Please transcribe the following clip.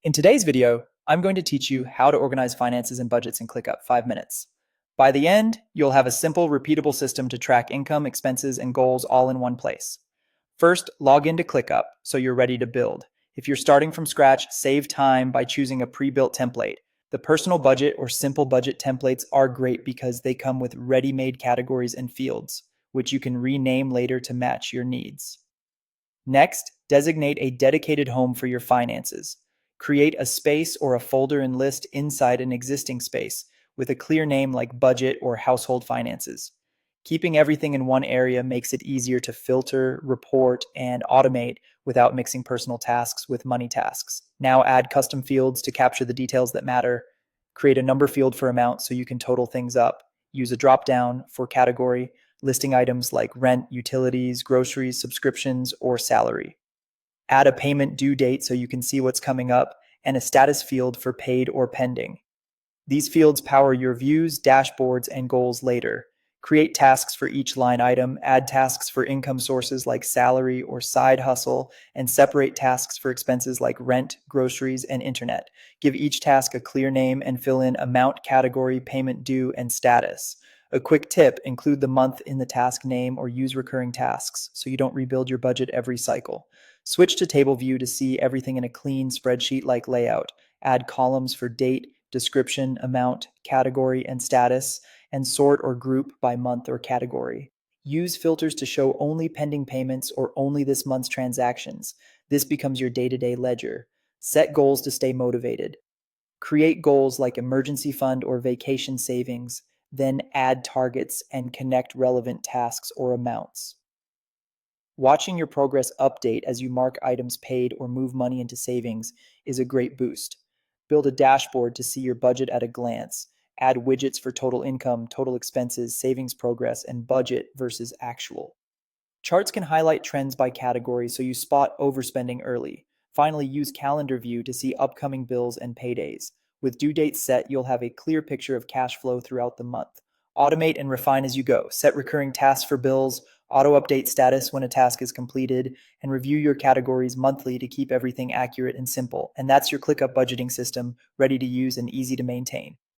In today's video, I'm going to teach you how to organize finances and budgets in ClickUp 5 minutes. By the end, you'll have a simple, repeatable system to track income, expenses, and goals all in one place. First, log into ClickUp so you're ready to build. If you're starting from scratch, save time by choosing a pre-built template. The personal budget or simple budget templates are great because they come with ready-made categories and fields, which you can rename later to match your needs. Next, designate a dedicated home for your finances. Create a space or a folder and list inside an existing space with a clear name like budget or household finances. Keeping everything in one area makes it easier to filter, report, and automate without mixing personal tasks with money tasks. Now add custom fields to capture the details that matter. Create a number field for amount so you can total things up. Use a drop down for category, listing items like rent, utilities, groceries, subscriptions, or salary. Add a payment due date so you can see what's coming up, and a status field for paid or pending. These fields power your views, dashboards, and goals later. Create tasks for each line item, add tasks for income sources like salary or side hustle, and separate tasks for expenses like rent, groceries, and internet. Give each task a clear name and fill in amount, category, payment due, and status. A quick tip, include the month in the task name or use recurring tasks so you don't rebuild your budget every cycle. Switch to table view to see everything in a clean spreadsheet-like layout. Add columns for date, description, amount, category, and status, and sort or group by month or category. Use filters to show only pending payments or only this month's transactions. This becomes your day-to-day ledger. Set goals to stay motivated. Create goals like emergency fund or vacation savings, then add targets and connect relevant tasks or amounts. Watching your progress update as you mark items paid or move money into savings is a great boost. Build a dashboard to see your budget at a glance. Add widgets for total income, total expenses, savings progress, and budget versus actual. Charts can highlight trends by category so you spot overspending early. Finally, use calendar view to see upcoming bills and paydays. With due dates set, you'll have a clear picture of cash flow throughout the month. Automate and refine as you go. Set recurring tasks for bills, auto update status when a task is completed, and review your categories monthly to keep everything accurate and simple. And that's your ClickUp budgeting system, ready to use and easy to maintain.